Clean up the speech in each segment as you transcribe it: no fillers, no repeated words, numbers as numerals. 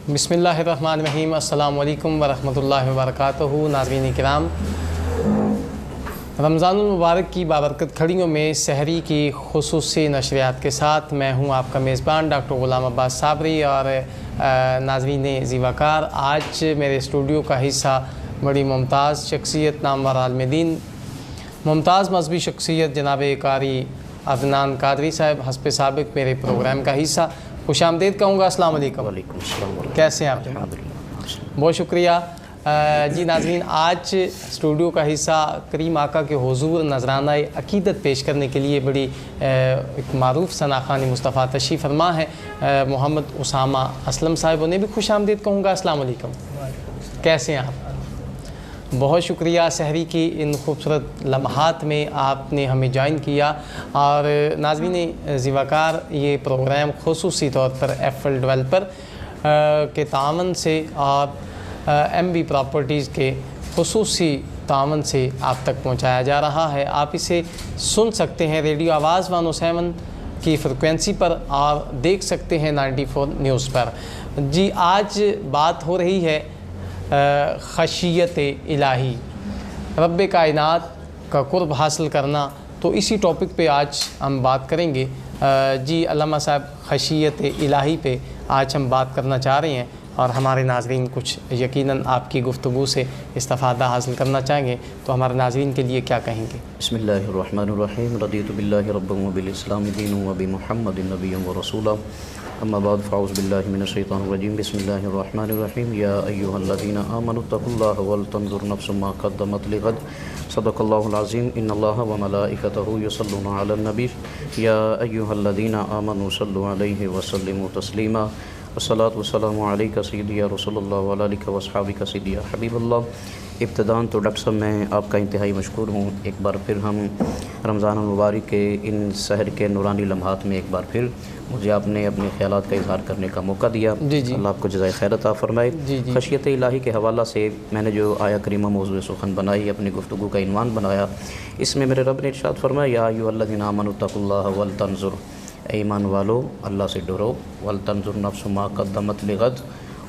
बिस्मिल्लाहिर्रहमानिर्रहीम। अस्सलामु अलैकुम वरहमतुल्लाहि वबरकातुहू। नाज़रीन किराम, रमज़ानुल मुबारक की बाबरकत घड़ियों में सहरी की खुसूसी नशरियात के साथ मैं हूँ आपका मेज़बान डॉक्टर ग़ुलाम अब्बास साबरी। और नाज़रीन ज़ीवाकार, आज मेरे स्टूडियो का हिस्सा बड़ी मुमताज़ शख्सियत, नामवर आलिम दीन, मुमताज़ मजहबी शख्सियत जनाब कारी अदनान कादरी साहब हस्ब साबिक मेरे प्रोग्राम का हिस्सा। खुशामदीद कहूँगा। अस्सलाम वालेकुम। वालेकुम अस्सलाम। कैसे हैं आप? बहुत शुक्रिया जी। नाज़रीन, आज स्टूडियो का हिस्सा करीम आका के हुजूर नजराना अकीदत पेश करने के लिए बड़ी एक मारूफ सनाखानी मुस्तफ़ा तशरीफ़ फरमा है मोहम्मद उसामा असलम साहब। उन्हें भी खुशामदीद कहूँगा। अस्सलाम वालेकुम। कैसे हैं आप? बहुत शुक्रिया सहरी की इन खूबसूरत लम्हात में आपने हमें ज्वाइन किया। और नाज़रीन ज़ीवाकार, ये प्रोग्राम खुसूसी तौर पर एफएल डेवलपर के तावन से और एमबी प्रॉपर्टीज़ के खुसूसी तावन से आप तक पहुंचाया जा रहा है। आप इसे सुन सकते हैं रेडियो आवाज़ 107 की फ्रिक्वेंसी पर और देख सकते हैं 94 न्यूज़ पर। जी, आज बात हो रही है खशियत इलाही, रब्ब कायनात का कुर्ब हासिल करना। तो इसी टॉपिक पे आज हम बात करेंगे। जी अल्लामा साहब, खशियत इलाही पे आज हम बात करना चाह रहे हैं और हमारे नाज़रीन कुछ यकीनन आपकी गुफ्तगू से इस्तिफ़ादा हासिल करना चाहेंगे। तो हमारे नाज़रीन के लिए क्या कहेंगे? बिस्मिल्लाहिर्रहमानिर्रहीम। रदीतु बिल्लाहि रब्बन व बिल इस्लामि दीनन व बि मुहम्मदिन नबिय्यन व रसूला। अम्मा बाद फ़अऊज़ु बिल्लाहि मिनश शैतानिर रजीम। बिस्मिल्लाहिर्रहमानिर्रहीम। या अय्युहल्लज़ीना आमनु तक़ुल्लाह वल तंज़ुर नफ्सुम मा क़द्दमत लिग़द। सदक़ल्लाहुल अज़ीम। इन्नल्लाह व मलाइकतहु युसल्लूना अलन नबी। या अय्युहल्लज़ीना आमनु सल्लु अलैहि व सल्लिमू तस्लीमा। वस्सलातु वस्सलामु अलैका सय्यदी या रसूलल्लाह व अला आलिका व अस्हाबिका सय्यदी या हबीबल्लाह। इब्तिदान तो डॉक्टर साहब मैं आपका इंतहाई मशकूर हूँ। एक बार फिर हम रमज़ान मुबारक के इन सहर के नूरानी लम्हात में एक बार फिर मुझे आपने अपने ख़यालात का इज़हार करने का मौका दिया। अल्लाह आपको जज़ाए खैर अता फ़रमाए। खशियत इलाही के हवाला से मैंने जो आया करीमा मौज़ूए सुखन बनाई, अपनी गुफ्तगू का इन्वान बनाया, इसमें मेरे रब ने इरशाद फरमाया, या अय्युहल्लज़ीना आमनु तक़ुल्लाह वल तंज़ुर, ईमान वालो अल्लाह से डरो, वल तंज़ुर नफ्सुम मा क़द्दमत लिग़द,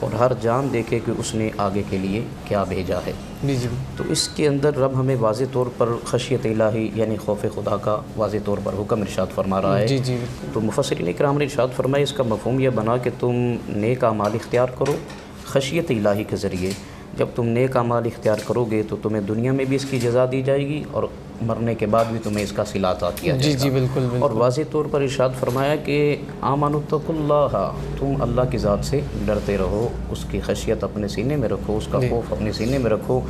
और हर जान देखे कि उसने आगे के लिए क्या भेजा है। जी। तो इसके अंदर रब हमें वाज़े तौर पर खशियत इलाही यानी खौफ खुदा का वाज़े तौर पर हुक्म इरशाद फरमा रहा है। जी। तो मुफस्सिरीन इकराम ने इरशाद फरमाया, इसका मफ़हूम यह बना कि तुम नेक अमाल इख्तियार करो खशियत इलाही के ज़रिए। जब तुम नेक अमाल इख्तियार करोगे तो तुम्हें दुनिया में भी इसकी जज़ा दी जाएगी और मरने के बाद भी तुम्हें इसका सिला अता किया जाएगा। जी, बिल्कुल। और वाज़े तौर पर इरशाद फरमाया कि आमनु तक़ुल्लाह, तुम अल्लाह की ज़ात से डरते रहो, उसकी खशियत अपने सीने में रखो, उसका खौफ अपने सीने में रखो।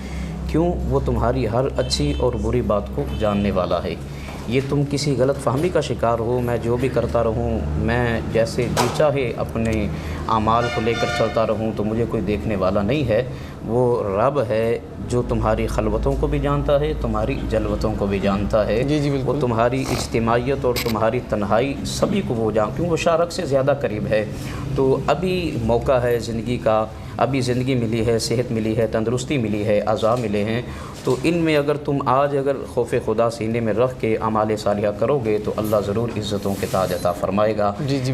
क्यों? वो तुम्हारी हर अच्छी और बुरी बात को जानने वाला है। ये तुम किसी गलत फ़हमी का शिकार हो, मैं जो भी करता रहूँ, मैं जैसे जी चाहे अपने आमाल को लेकर चलता रहूँ तो मुझे कोई देखने वाला नहीं है। वो रब है जो तुम्हारी खलवतों को भी जानता है, तुम्हारी जलवतों को भी जानता है। जी, वो तुम्हारी इज्तिमाइयत और तुम्हारी तन्हाई सभी को वो क्यों वो शारक से ज़्यादा करीब है। तो अभी मौका है ज़िंदगी का, अभी ज़िंदगी मिली है, सेहत मिली है, तंदुरुस्ती मिली है, अज़ा मिले हैं। तो इनमें अगर तुम आज अगर खौफ खुदा सीने में रख के अमाल सालिहा करोगे तो अल्लाह ज़रूर इज़्ज़तों के ताज अता फरमाएगा।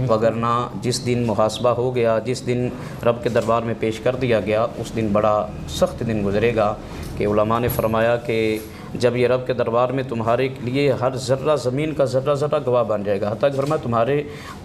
वगरना जिस दिन मुहासबा हो गया, जिस दिन रब के दरबार में पेश कर दिया गया, उस दिन बड़ा सख्त दिन गुज़रेगा। कि उलमा ने फरमाया कि जब ये रब के दरबार में तुम्हारे लिए हर ज़र्रा ज़मीन का ज़र्रा गवाह बन जाएगा, हत्ता कि तुम्हारे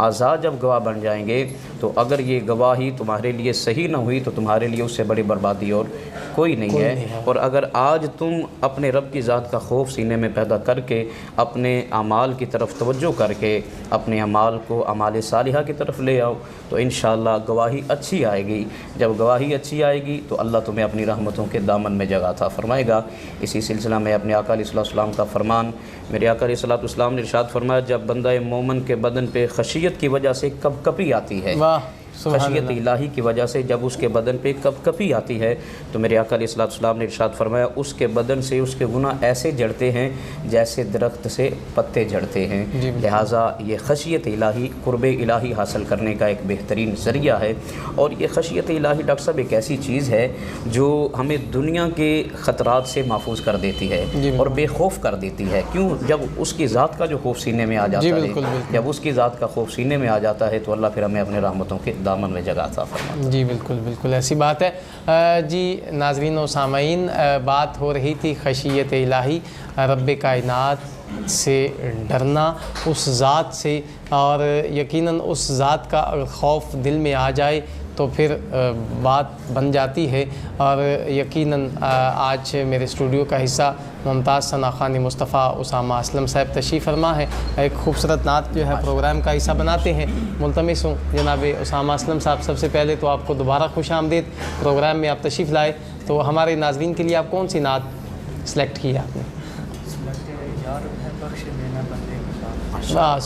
आज़ा जब गवाह बन जाएंगे तो अगर ये गवाही तुम्हारे लिए सही ना हुई तो तुम्हारे लिए उससे बड़ी बर्बादी और कोई नहीं है। और अगर आज तुम अपने रब की ज़ात का खौफ सीने में पैदा करके अपने अमाल की तरफ तवज्जो करके अपने अमाल को अमाल सालिहा की तरफ ले आओ तो इंशाअल्लाह गवाही अच्छी आएगी। जब गवाही अच्छी आएगी तो अल्लाह तुम्हें अपनी रहमतों के दामन में जगह अता फरमाएगा। इसी सिलसिला में अपने आका अलैहिस्सलाम का फरमान, मेरे आका अलैहिस्सलाम ने इरशाद फरमाया, जब बंदा मोमन के बदन पे खशियत की वजह से कपकपी आती है, खशियत इलाही की वजह से जब उसके बदन पे कपकपी आती है तो मेरे आका अलैहिस्सलाम ने इरशाद फरमाया, उसके बदन से उसके गुनाह ऐसे जड़ते हैं जैसे दरख्त से पत्ते जड़ते हैं। लिहाजा ये खशियत इलाही कुर्ब इलाही हासिल करने का एक बेहतरीन ज़रिया है। और ये खशियत इलाही डॉक्टर साहब एक ऐसी चीज़ है जो हमें दुनिया के ख़तरात से महफूज कर देती है और बेखौफ कर देती है। क्यों? जब उसकी ज़ात का जो खौफ सीने में आ जाता है, जब उसकी ज़ात का खौफ सीने में आ जाता है तो अल्लाह फिर हमें अपने रहमतों के دامن میں جگہ عطا فرماتا۔ جی بالکل بالکل ایسی بات ہے۔ جی ناظرین و سامعین، بات ہو رہی تھی خشیت الہی، رب کائنات سے ڈرنا، اس ذات سے، اور یقیناً اس ذات کا اگر خوف دل میں آ جائے تو پھر بات بن جاتی ہے۔ اور یقیناً آج میرے اسٹوڈیو کا حصہ ممتاز ثنا خان مصطفیٰ اسامہ اسلم صاحب تشریف فرما ہے، ایک خوبصورت نعت جو ہے پروگرام کا حصہ بناتے ہیں۔ ملتمس ہوں جناب اسامہ اسلم صاحب، سب سے پہلے تو آپ کو دوبارہ خوش آمدید، پروگرام میں آپ تشریف لائے، تو ہمارے ناظرین کے لیے آپ کون سی نعت سلیکٹ کی آپ نے؟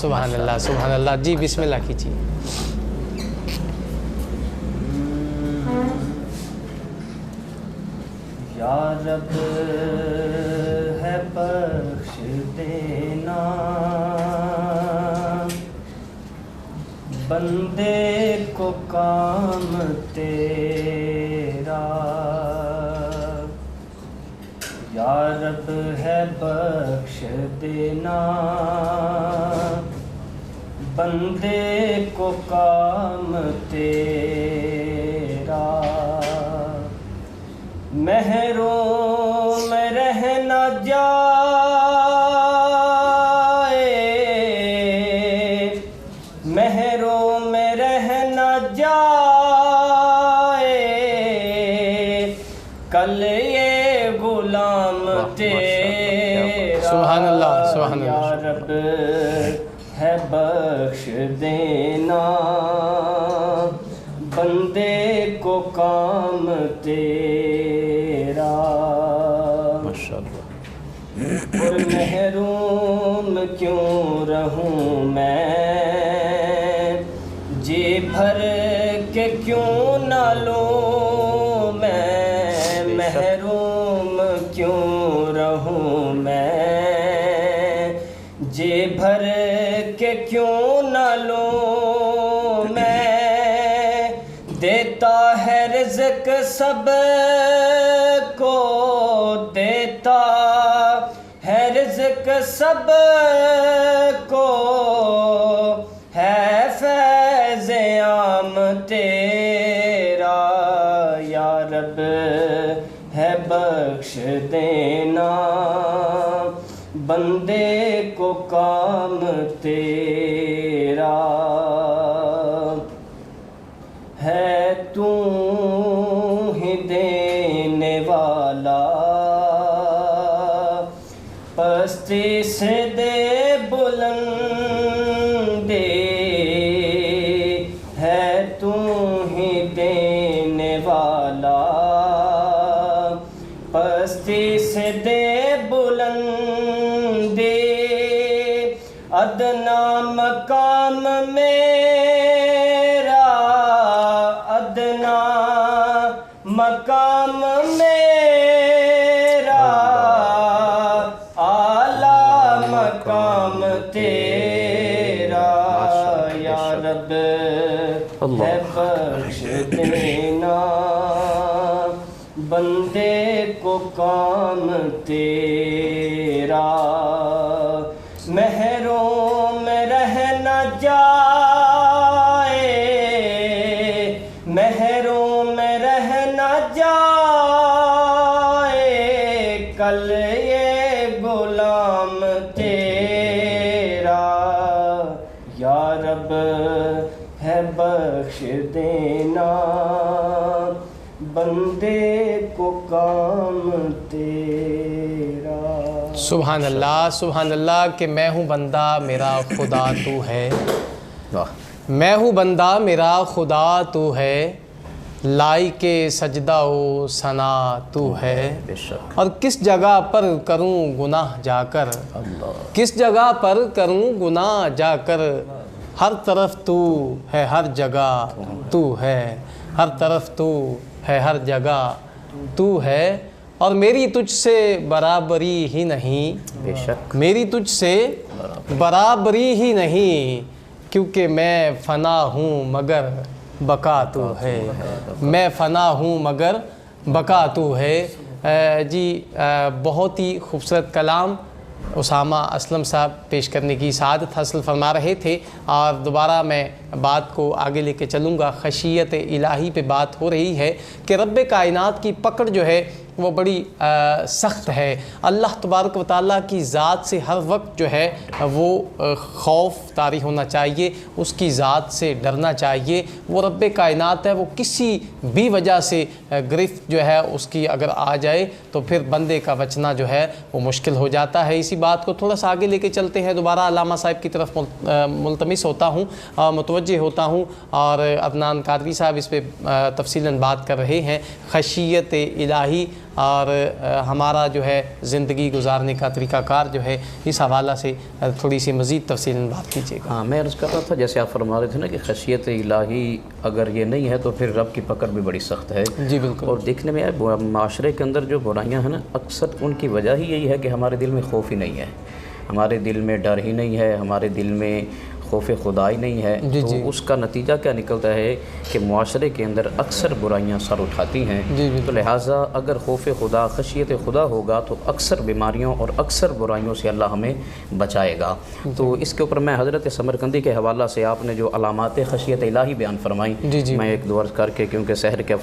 سبحان اللہ سبحان اللہ، جی بسم اللہ کیجیے۔ یا رب ہے بخش دینا، بندے کو کام تیرا، یا رب ہے بخش دینا، بندے کو کام تیرا، محروم رہ نہ جائے، محروم رہ نہ جائے، کل یہ غلام تیرا، سبحان اللہ سبحان یا اللہ۔ رب ہے بخش دینا، بندے کو کام تیرا، ماشاءاللہ۔ اور محروم کیوں رہوں میں، جی بھر کے کیوں نہ لوں میں، محروم کیوں رہوں میں، جی بھر کے کیوں نہ لوں میں، دیتا ہے رزق سب کو، دیتا ہے رزق سب کو، ہے فیض عام تیرا، یا رب ہے بخش دینا، بندے کو کام تیرا، ہے تو ہی دینے والا، پستی سے دے بلندی، ہے تو ہی دینے والا، پستی سے دے بلندی، ادنا مقام میرا، ادنا مقام میرا، اعلیٰ مقام تیرا، یا رب ہے بخش دینا، بندے کو کام تیرا، محروم رہ نہ جائے، محروم رہ نہ جائے، کل یہ غلام تیرا، یا رب ہے بخش دینا، بندے کو کام تیرا۔ سبحان اللہ سبحان اللہ، کہ میں ہوں بندہ میرا خدا تو ہے، واہ، میں ہوں بندہ میرا خدا تو ہے، لائق سجدہ و ثنا تو ہے، بے شک، اور کس جگہ پر کروں گناہ جا کر، اللہ، کس جگہ پر کروں گناہ جا کر، ہر طرف تو ہے ہر جگہ تو ہے، ہر طرف تو ہے ہر جگہ تو ہے، اور میری تجھ سے برابری ہی نہیں، بے شک، میری تجھ سے برابری ہی نہیں، کیونکہ میں فنا ہوں مگر بقا تو ہے، میں فنا ہوں مگر بقا تو ہے۔ جی بہت ہی خوبصورت کلام اسامہ اسلم صاحب پیش کرنے کی سعادت حاصل فرما رہے تھے، اور دوبارہ میں बात को आगे लेके चलूँगा। खशियत इलाही पे बात हो रही है कि रब्बे कायनात की पकड़ जो है वो बड़ी सख्त है। अल्लाह तबारक व तआला की ज़ात से हर वक्त जो है वो खौफ तारी होना चाहिए, उसकी ज़ात से डरना चाहिए। वो रब्बे कायनात है, वो किसी भी वजह से गिरफ्त जो है उसकी अगर आ जाए तो फिर बंदे का बचना जो है वो मुश्किल हो जाता है। इसी बात को थोड़ा सा आगे लेके चलते हैं। दोबारा अल्लामा साहब की तरफ मुल्तमिस होता हूँ, मुतवज्जे होता हूँ, और अदनान कादरी साहब इस पर तफसीलन बात कर रहे हैं। खशियत इलाही और हमारा जो है ज़िंदगी गुजारने का तरीक़ाकार जो है, इस हवाला से थोड़ी सी मज़ीद तफसीलन बात कीजिएगा। हाँ, मैं अर्ज़ कर रहा था, जैसे आप फरमा रहे थे ना कि खशियत इलाही अगर ये नहीं है तो फिर रब की पकड़ भी बड़ी सख्त है। जी बिल्कुल। और देखने में माशरे के अंदर जो बुराइयाँ हैं ना, अक्सर उनकी वजह ही यही है कि हमारे दिल में खौफ ही नहीं है, हमारे दिल में डर ही नहीं है, हमारे दिल में खौफ खुदा ही नहीं है। जी, तो जी। उसका नतीजा क्या निकलता है कि मुआशरे के अंदर अक्सर बुराइयां सर उठाती हैं। जी, तो लिहाजा अगर खौफ खुदा, खशियत खुदा होगा तो अक्सर बीमारियों और अक्सर बुराइयों से अल्लाह हमें बचाएगा। तो इसके ऊपर मैं हज़रत समरकंदी के हवाला से आपने जो अलामात खशियत इलाही बयान फरमाई, जी, जी। मैं एक दो अर्ज़ करके, क्योंकि सहर के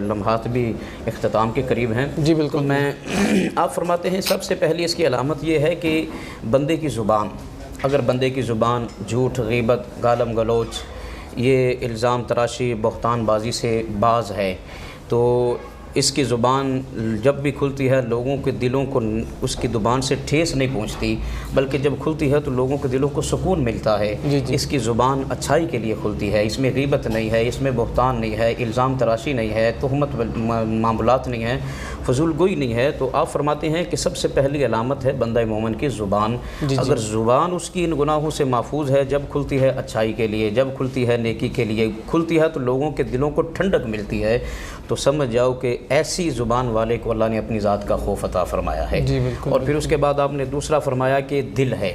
लम्हात भी इख्तिताम के करीब हैं। जी बिल्कुल। तो मैं आप फरमाते हैं सबसे पहली इसकी अलामत ये है कि बंदे की ज़ुबान, अगर बंदे की ज़ुबान झूठ, ग़ीबत, गालम गलोच, ये इल्ज़ाम तराशी, बहतान बाजी से बाज है, तो इसकी ज़ुबान जब भी खुलती है लोगों के दिलों को उसकी ज़ुबान से ठेस नहीं पहुंचती, बल्कि जब खुलती है तो लोगों के दिलों को सुकून मिलता है। जी, जी। इसकी ज़ुबान अच्छाई के लिए खुलती है, इसमें ग़ीबत नहीं है, इसमें बहतान नहीं है, इल्ज़ाम तराशी नहीं है, तुहमत मामलात नहीं है, फजूल गोई नहीं है। तो आप फरमाते हैं कि सबसे पहली अलामत है बंदा मोमिन की ज़ुबान। अगर ज़ुबान उसकी इन गुनाहों से महफूज है, जब खुलती है अच्छाई के लिए, जब खुलती है नेकी के लिए, खुलती है तो लोगों के दिलों को ठंडक मिलती है, तो समझ जाओ कि ऐसी ज़ुबान वाले को अल्लाह ने अपनी ज़ात का खौफ अता फरमाया है। जी बिल्कुल। और फिर उसके बाद आपने दूसरा फरमाया कि दिल है,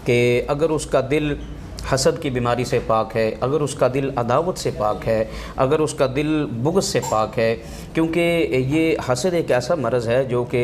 कि अगर उसका दिल हसद की बीमारी से पाक है, अगर उसका दिल अदावत से पाक है, अगर उसका दिल बुग़्ज़ से पाक है, क्योंकि ये हसद एक ऐसा मरज़ है जो कि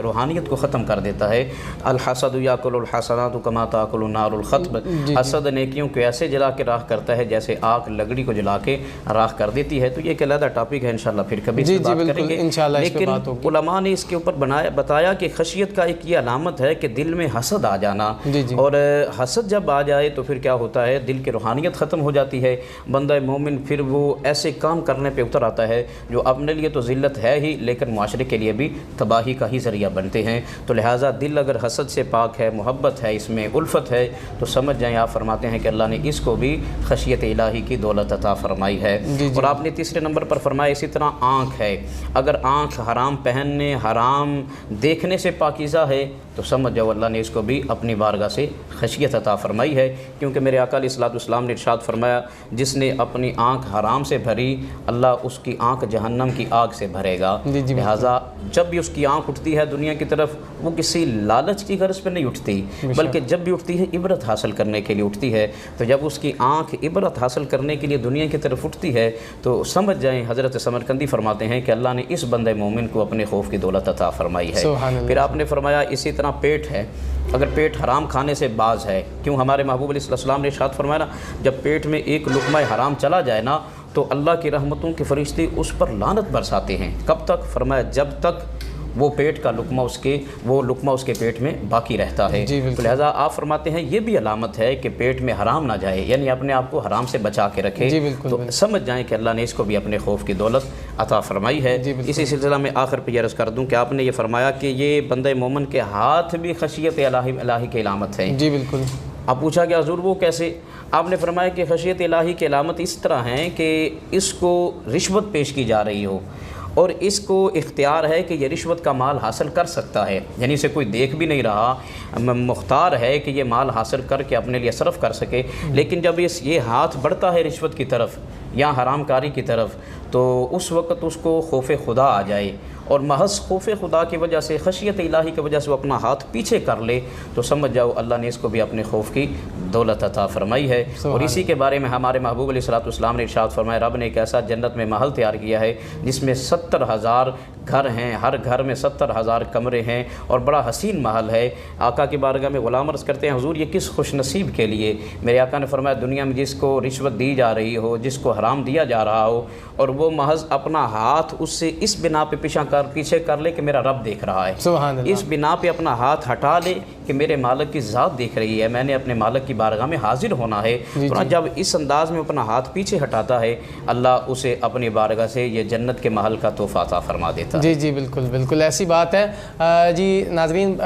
रूहानियत को ख़त्म कर देता है। अल हसद याकुलुल हसनातु कमा ताकुलुन नारुल ख़त्ब, हसद नेकियों को ऐसे जला के राख करता है जैसे आग लकड़ी को जला के राख कर देती है। तो ये एक अलग टॉपिक है, इंशाल्लाह फिर कभी जी, इस पर बात बिल्कुल, करेंगे। इंशाल्लाह इस पे लेकिन बात होगी। उलमा ने इसके ऊपर बताया कि खशियत का एक ये अलामत है कि दिल में हसद आ जाना। जी, जी। और हसद जब आ जाए तो फिर क्या होता है, दिल की रूहानियत ख़त्म हो जाती है। बंदा मोमिन फिर वो ऐसे काम करने पे उतर आता है जो अपने लिए तो ज़िल्लत है ही, लेकिन माशरे के लिए भी तबाही का ही ज़रिया बनते हैं। तो लिहाजा दिल अगर हसद से पाक है, मोहब्बत है, इसमें उल्फत है, तो समझ जाएँ, आप फरमाते हैं कि अल्लाह ने इसको भी खशियत इलाही की दौलत अता फरमाई है। जी, जी। और आपने तीसरे नंबर पर फरमाया इसी तरह आँख है, अगर आँख हराम पहनने, हराम देखने से पाकीज़ा है तो समझ जाओ अल्लाह ने इसको भी अपनी बारगाह से खशियत अता फरमाई है। क्योंकि मेरे आका अलैहिस्सलाम ने इरशाद फरमाया, जिसने अपनी आँख हराम से भरी अल्लाह उसकी आँख जहन्नम की आग से भरेगा। लिहाजा जब भी उसकी आँख उठती है दुनिया की तरफ, वो किसी लालच की गर्ज पर नहीं उठती, बल्कि जब भी उठती है इबरत हासिल करने के लिए उठती है। तो जब उसकी आँख इबरत हासिल करने के लिए दुनिया की तरफ उठती है तो समझ जाएँ, हज़रत समरकंदी फरमाते हैं कि अल्लाह ने इस बंदे मोमिन को अपने खौफ की दौलत अता फरमाई है। फिर आपने फरमाया इसी तरह पेट है, अगर पेट हराम खाने से बाज है, क्यों हमारे महबूब अलैहिस्सलाम ने इरशाद फरमाया ना, जब पेट में एक लुक़मा हराम चला जाए ना तो अल्लाह की रहमतों के फरिश्ते उस पर लानत बरसाते हैं। कब तक? फरमाया जब तक वो पेट का लुक़मा उसके पेट में बाकी रहता है। तो लिहाजा आप फरमाते हैं ये भी अलामत है कि पेट में हराम ना जाए, यानी अपने आप को हराम से बचा के रखे। तो समझ जाएं कि अल्लाह ने इसको भी अपने खौफ की दौलत अता फरमाई है। इसी सिलसिला में आखिर पर अर्ज़ कर दूं कि आपने ये फरमाया कि ये बंदे मोमिन के हाथ भी खशियत इलाही की अलामत है। जी बिल्कुल। अब पूछा कि हुज़ूर वो कैसे? आपने फरमाया कि खशियत इलाही की अलामत इस तरह हैं कि इसको रिश्वत पेश की जा रही हो और इसको इख्तियार है कि ये रिश्वत का माल हासिल कर सकता है, यानी इसे कोई देख भी नहीं रहा, मुख्तार है कि ये माल हासिल करके अपने लिए सरफ़ कर सके। लेकिन जब ये हाथ बढ़ता है रिश्वत की तरफ या हरामकारी की तरफ, तो उस वक़्त उसको खौफ खुदा आ जाए और महज खौफ खुदा की वजह से, खशियत इलाही की वजह से वो अपना हाथ पीछे कर ले, तो समझ जाओ अल्लाह ने इसको भी अपने खौफ की दौलत अता फरमाई है। और इसी के बारे में हमारे महबूब अलैहिस्सलाम ने इरशाद फरमाया, रब ने एक ऐसा जन्नत में महल तैयार किया है जिसमें 70,000 घर हैं, हर घर में 70,000 कमरे हैं और बड़ा हसीन महल है। आका की बारगाह में ग़ुलाम अर्ज़ करते हैं, हुज़ूर ये किस खुशनसीब के लिए। मेरे आका ने फरमाया, दुनिया में जिसको रिश्वत दी जा रही हो, जिसको हराम दिया जा रहा हो, और वो महज अपना हाथ उससे इस बिना पे पीछे कर ले कि मेरा रब देख रहा है, सुभान अल्लाह। इस बिना पे अपना हाथ हटा ले कि मेरे मालिक की ज़ात देख रही है, मैंने अपने मालिक की बारगाह में हाजिर होना है। तो जब इस अंदाज़ में अपना हाथ पीछे हटाता है, अल्लाह उसे अपनी बारगाह से ये जन्नत के महल का तोहफ़ा अता फरमा देता है। जी जी, बिल्कुल बिल्कुल ऐसी बात है। जी नाज़रीन,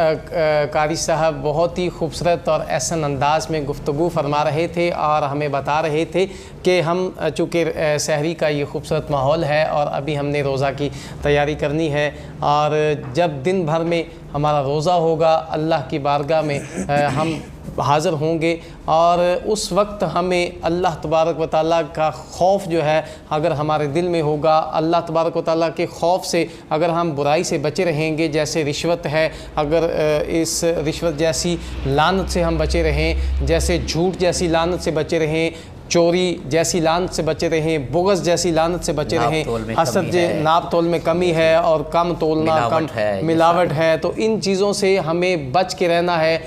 कारी साहब बहुत ही खूबसूरत और एहसन अंदाज में गुफ्तगू फरमा रहे थे और हमें बता रहे थे कि हम चूँकि सहरी का ये खूबसूरत माहौल है और अभी हमने रोज़ा की तैयारी करनी है, और जब दिन भर में हमारा रोज़ा होगा अल्लाह की बारगाह में हम हाज़िर होंगे, और उस वक्त हमें अल्लाह तबारक व तआला का खौफ जो है अगर हमारे दिल में होगा, अल्लाह तबारक व तआला के खौफ से अगर हम बुराई से बचे रहेंगे, जैसे रिश्वत है, अगर इस रिश्वत जैसी लानत से हम बचे रहें, जैसे झूठ जैसी लानत से बचे रहें, चोरी जैसी लानत से बचे रहें, बुग़्ज़ जैसी लानत से बचे रहें, हसद नाप तोल में कमी है और कम तोलना, कम मिलावट है, तो इन चीज़ों से हमें बच के रहना है।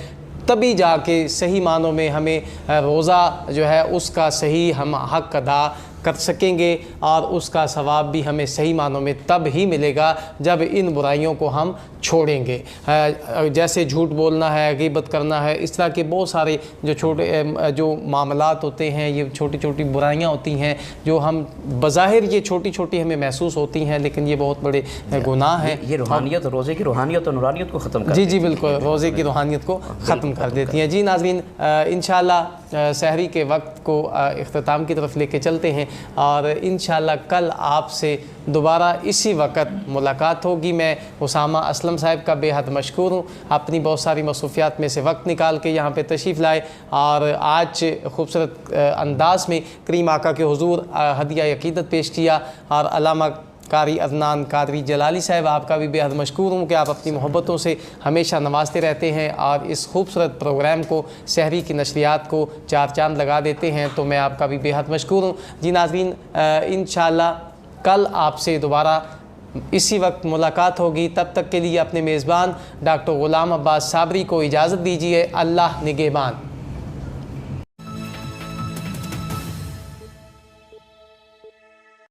तभी जाके सही मानों में हमें रोज़ा जो है उसका सही हम हक़ अदा कर सकेंगे, और उसका सवाब भी हमें सही मानों में तब ही मिलेगा जब इन बुराइयों को हम छोड़ेंगे। जैसे झूठ बोलना है, ग़ीबत करना है, इस तरह के बहुत सारे जो मामलात होते हैं, ये छोटी छोटी बुराइयां होती हैं जो हम बज़ाहिर ये छोटी छोटी हमें महसूस होती हैं, लेकिन ये बहुत बड़े गुनाह हैं। ये रूहानियत, रोज़े की रूहानियत और नूरानियत को ख़त्म कर जी जी बिल्कुल, रोज़े की रूहानियत को ख़त्म कर देती हैं। जी नाज़रीन, इंशाअल्लाह सहरी के वक्त को इख्तिताम की तरफ लेके चलते हैं, और इंशाअल्लाह कल आपसे दोबारा इसी वक्त मुलाकात होगी। मैं उसामा असलम साहब का बेहद मशकूर हूँ, अपनी बहुत सारी मसरूफ़ियात में से वक्त निकाल के यहाँ पे तशरीफ़ लाए और आज खूबसूरत अंदाज़ में करीम आका के हुज़ूर हदिया अक़ीदत पेश किया। और अल्लामा कारी अदनान कादरी जलाली साहब, आपका भी बेहद मशकूर हूँ कि आप अपनी मोहब्बतों से हमेशा नवाजते रहते हैं और इस खूबसूरत प्रोग्राम को, सहरी की नशरियात को चार चांद लगा देते हैं, तो मैं आपका भी बेहद मशकूर हूँ। जी नाज़रीन, इंशाअल्लाह कल आपसे दोबारा इसी वक्त मुलाकात होगी। तब तक के लिए अपने मेज़बान डॉक्टर ग़ुलाम अब्बास साबरी को इजाज़त दीजिए। अल्लाह निगहबान।